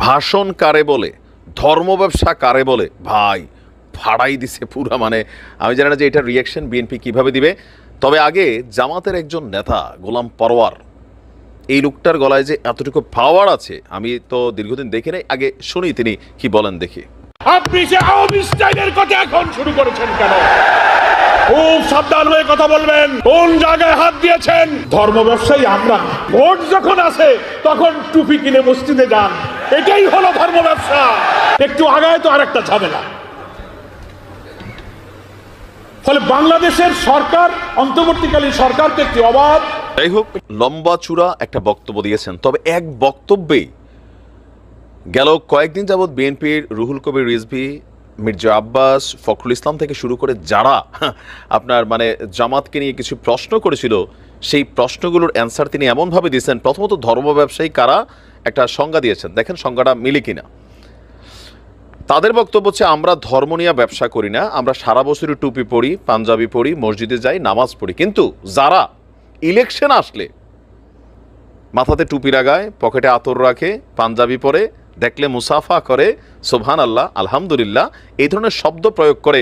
ভাষণ কারে বলে, ধর্ম ব্যবসা কারে বলে, ভাই ফাড়াই দিছে পুরা। মানে আমি জানি না যে এটার রিয়াকশন বিএনপি কিভাবে দিবে। তবে আগে জামাতের একজন নেতা গোলাম পরোয়ার, এই লোকটার গলায় যে এতটুকু পাওয়ার আছে আমি তো দীর্ঘদিন দেখি নাই, আগে শুনি তিনি কি বলেন দেখি। আপনি যে আওয়ামী স্টাইলের কথা এখন শুরু করেছেন কেন? খুব সাবধান হয়ে কথা বলবেন। কোন জায়গায় হাত দিয়েছেন? ধর্ম ব্যবসায়ী আমরা। ভোট যখন আসে তখন টুপি কিনে মসজিদে যান, এটাই হলো ধর্ম ব্যবসা। একটু আগায় তো আরেকটা ঝামেলা। ফলে বাংলাদেশের সরকার, অন্তর্বর্তীকালীন সরকারকে একটি অবাধ, যাই হোক, লম্বা চূড়া একটা বক্তব্য দিয়েছেন। তবে এক বক্তব্যেই গেল কয়েকদিন যাবৎ বিএনপির রুহুল কবির রিজভী, মির্জা আব্বাস, ফখরুল ইসলাম থেকে শুরু করে যারা আপনার মানে জামাতকে নিয়ে কিছু প্রশ্ন করেছিল, সেই প্রশ্নগুলোর অ্যান্সার তিনি এমনভাবে দিয়েছেন। প্রথমত ধর্ম ব্যবসায়ী কারা একটা সংজ্ঞা দিয়েছেন, দেখেন সংজ্ঞাটা মিলে কিনা। তাদের বক্তব্য হচ্ছে, আমরা ধর্ম নিয়ে ব্যবসা করি না, আমরা সারা বছরই টুপি পরি, পাঞ্জাবি পরি, মসজিদে যাই, নামাজ পড়ি, কিন্তু যারা ইলেকশন আসলে মাথাতে টুপি লাগায়, পকেটে আতর রাখে, পাঞ্জাবি পরে, দেখলে মুসাফা করে, সুবহান আল্লাহ, আলহামদুলিল্লাহ, এই ধরনের শব্দ প্রয়োগ করে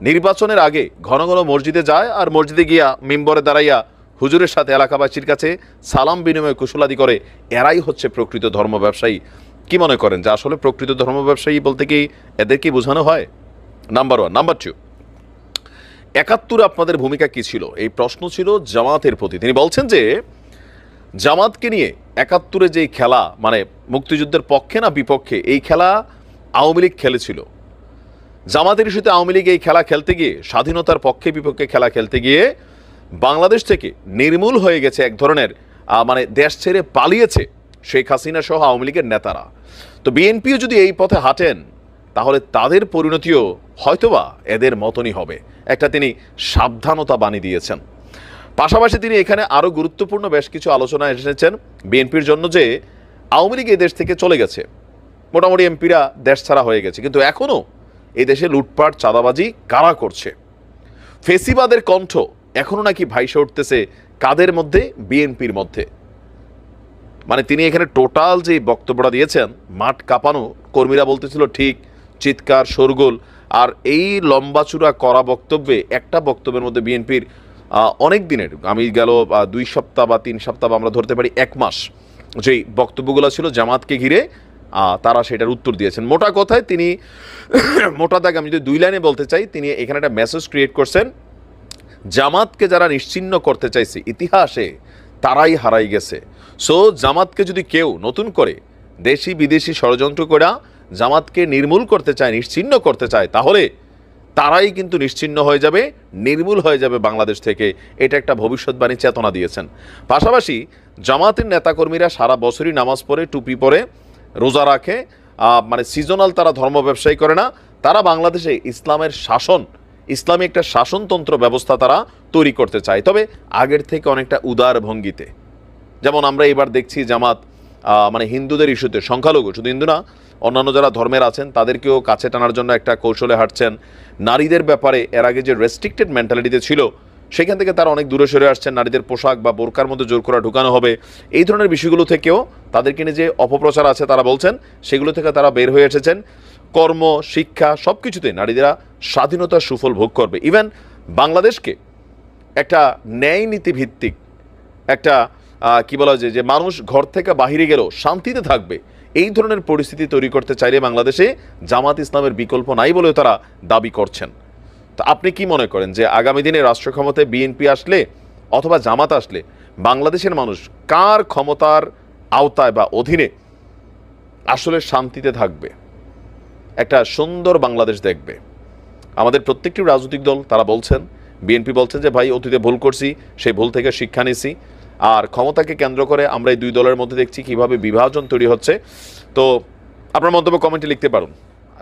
নির্বাচনের আগে ঘন ঘন মসজিদে যায়, আর মসজিদে গিয়া মিম্বরে দাঁড়াইয়া হুজুরের সাথে এলাকাবাসীর কাছে সালাম বিনিময় কুশলাদি করে, এরাই হচ্ছে প্রকৃত ধর্ম ব্যবসায়ী। কি মনে করেন যে আসলে প্রকৃত ধর্ম ব্যবসায়ী বলতে কি এদেরকে বোঝানো হয়? Number one. নাম্বার টু, ৭১ আপনাদের ভূমিকা কি ছিল? এই প্রশ্ন ছিল জামাতের প্রতি। তিনি বলছেন যে জামাতকে নিয়ে ৭১ যে খেলা, মানে মুক্তিযুদ্ধের পক্ষে না বিপক্ষে, এই খেলা আওয়ামী লীগ খেলেছিল। জামাতের ইস্যুতে আওয়ামী লীগ এই খেলা খেলতে গিয়ে, স্বাধীনতার পক্ষে বিপক্ষে খেলা খেলতে গিয়ে বাংলাদেশ থেকে নির্মূল হয়ে গেছে এক ধরনের, মানে দেশ ছেড়ে পালিয়েছে শেখ হাসিনা সহ আওয়ামী লীগের নেতারা। তো বিএনপিও যদি এই পথে হাঁটেন তাহলে তাদের পরিণতিও হয়তোবা এদের মতনই হবে, একটা তিনি সাবধানতা বাণী দিয়েছেন। পাশাপাশি তিনি এখানে আরও গুরুত্বপূর্ণ বেশ কিছু আলোচনা এসেছেন বিএনপির জন্য, যে আওয়ামী লীগ এই দেশ থেকে চলে গেছে, মোটামুটি এমপিরা দেশ ছাড়া হয়ে গেছে, কিন্তু এখনও এই দেশে লুটপাট চাঁদাবাজি কারা করছে? ফেসিবাদের কণ্ঠ এখনও নাকি ভাইসে উঠতেছে কাদের মধ্যে? বিএনপির মধ্যে। মানে তিনি এখানে টোটাল যে বক্তব্যটা দিয়েছেন, মাঠ কাঁপানো, কর্মীরা বলতেছিল ঠিক, চিৎকার শোরগোল। আর এই লম্বা চূড়া করা বক্তব্যে, একটা বক্তব্যের মধ্যে বিএনপির অনেক দিনের, আমি গেল 2 সপ্তাহ বা 3 সপ্তাহ বা আমরা ধরতে পারি 1 মাস, যেই বক্তব্যগুলো ছিল জামাতকে ঘিরে, তারা সেটার উত্তর দিয়েছেন। মোটা কথায় তিনি, মোটা দাগে আমি যদি 2 লাইনে বলতে চাই, তিনি এখানে একটা মেসেজ ক্রিয়েট করছেন, জামাতকে যারা নিশ্চিহ্ন করতে চাইছে ইতিহাসে, তারাই হারাই গেছে। সো জামাতকে যদি কেউ নতুন করে দেশি বিদেশি ষড়যন্ত্র করে জামাতকে নির্মূল করতে চায়, নিশ্চিহ্ন করতে চায়, তাহলে তারাই কিন্তু নিশ্চিহ্ন হয়ে যাবে, নির্মূল হয়ে যাবে বাংলাদেশ থেকে। এটা একটা ভবিষ্যৎবাণী চেতনা দিয়েছেন। পাশাপাশি জামাতের নেতাকর্মীরা সারা বছরই নামাজ পড়ে, টুপি পরে, রোজা রাখে, মানে সিজনাল তারা ধর্ম ব্যবসায়ী করে না। তারা বাংলাদেশে ইসলামের শাসন, ইসলামী একটা শাসনতন্ত্র ব্যবস্থা তারা তৈরি করতে চায়, তবে আগের থেকে অনেকটা উদার ভঙ্গিতে। যেমন আমরা এবার দেখছি জামাত মানে হিন্দুদের ইস্যুতে, সংখ্যালঘু, শুধু হিন্দু না, অন্যান্য যারা ধর্মের আছেন তাদেরকেও কাছে টানার জন্য একটা কৌশলে হাঁটছেন। নারীদের ব্যাপারে এর আগে যে রেস্ট্রিক্টেড মেন্টালিটিতে ছিল, সেখান থেকে তারা অনেক দূরে সরে আসছেন। নারীদের পোশাক বা বোরকার মধ্যে জোর করা ঢুকানো হবে, এই ধরনের বিষয়গুলো থেকেও তাদেরকে নিয়ে যে অপপ্রচার আছে তারা বলছেন, সেগুলো থেকে তারা বের হয়ে এসেছেন। কর্ম, শিক্ষা, সব কিছুতে নারীরা স্বাধীনতার সুফল ভোগ করবে। ইভেন বাংলাদেশকে একটা ন্যায় নীতি ভিত্তিক একটা কি বলা যায়, যে মানুষ ঘর থেকে বাহিরে গেলেও শান্তিতে থাকবে, এই ধরনের পরিস্থিতি তৈরি করতে চাইলে বাংলাদেশে জামাত ইসলামের বিকল্প নাই বলেও তারা দাবি করছেন। তো আপনি কি মনে করেন যে আগামী দিনে রাষ্ট্র ক্ষমতায় বিএনপি আসলে অথবা জামাত আসলে বাংলাদেশের মানুষ কার ক্ষমতার আওতায় বা অধীনে আসলে শান্তিতে থাকবে, একটা সুন্দর বাংলাদেশ দেখবে? আমাদের প্রত্যেকটি রাজনৈতিক দল তারা বলছেন, বিএনপি বলছেন যে ভাই অতীতে ভুল করছি, সেই ভুল থেকে শিক্ষা নিছি। আর ক্ষমতাকে কেন্দ্র করে আমরা এই 2 দলের মধ্যে দেখছি কিভাবে বিভাজন তৈরি হচ্ছে। তো আপনার মন্তব্য কমেন্টে লিখতে পারুন,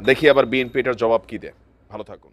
দেখি আবার বিএনপি এটার জবাব কি দেয়। ভালো থাকুন।